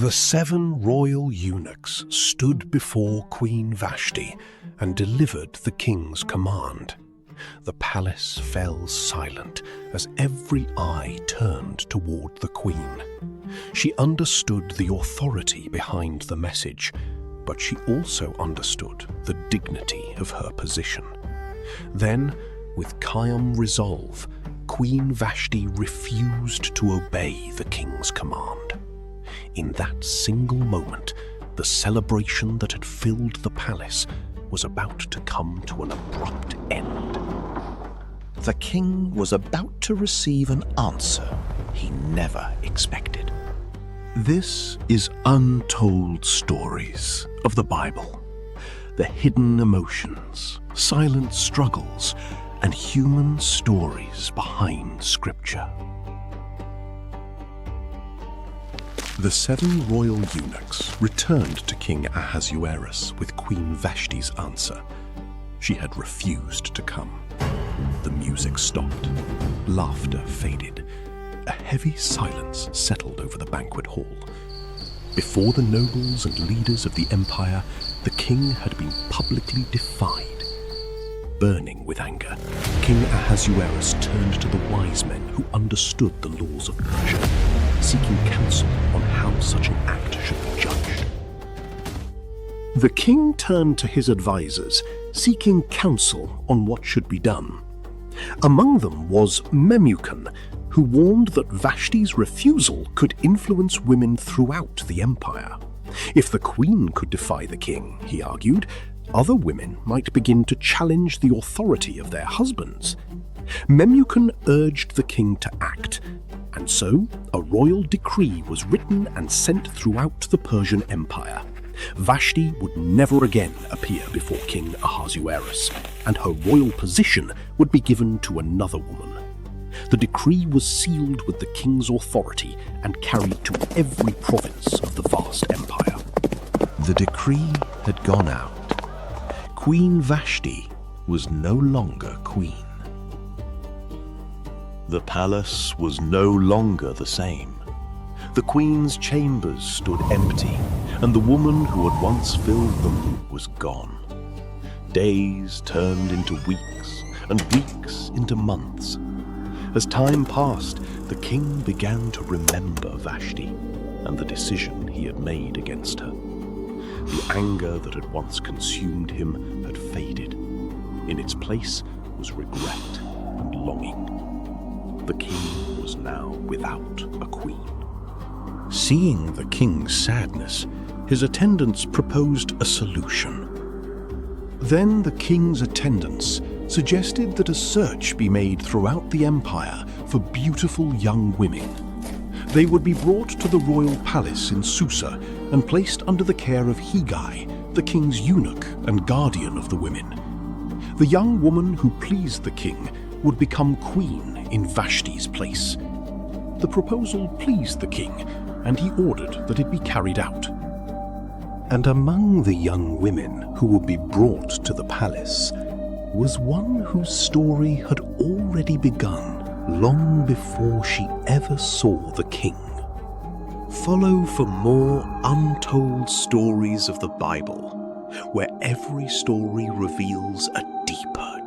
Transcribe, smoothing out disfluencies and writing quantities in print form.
The 7 royal eunuchs stood before Queen Vashti and delivered the king's command. The palace fell silent as every eye turned toward the queen. She understood the authority behind the message, but she also understood the dignity of her position. Then, with calm resolve, Queen Vashti refused to obey the king's command. In that single moment, the celebration that had filled the palace was about to come to an abrupt end. The king was about to receive an answer he never expected. This is Untold Stories of the Bible. The hidden emotions, silent struggles, and human stories behind Scripture. The 7 royal eunuchs returned to King Ahasuerus with Queen Vashti's answer. She had refused to come. The music stopped. Laughter faded. A heavy silence settled over the banquet hall. Before the nobles and leaders of the empire, the king had been publicly defied. Burning with anger, King Ahasuerus turned to the wise men who understood the laws of Persia, seeking counsel on how such an act should be judged. The king turned to his advisors, seeking counsel on what should be done. Among them was Memucan, who warned that Vashti's refusal could influence women throughout the empire. If the queen could defy the king, he argued, other women might begin to challenge the authority of their husbands. Memucan urged the king to act, and so a royal decree was written and sent throughout the Persian Empire. Vashti would never again appear before King Ahasuerus, and her royal position would be given to another woman. The decree was sealed with the king's authority and carried to every province of the vast empire. The decree had gone out. Queen Vashti was no longer queen. The palace was no longer the same. The queen's chambers stood empty, and the woman who had once filled them was gone. Days turned into weeks, and weeks into months. As time passed, the king began to remember Vashti and the decision he had made against her. The anger that had once consumed him had faded. In its place was regret and longing. The king was now without a queen. Seeing the king's sadness, his attendants proposed a solution. Then the king's attendants suggested that a search be made throughout the empire for beautiful young women. They would be brought to the royal palace in Susa and placed under the care of Hegai, the king's eunuch and guardian of the women. The young woman who pleased the king would become queen in Vashti's place. The proposal pleased the king, and he ordered that it be carried out. And among the young women who would be brought to the palace was one whose story had already begun long before she ever saw the king. Follow for more untold stories of the Bible, where every story reveals a deeper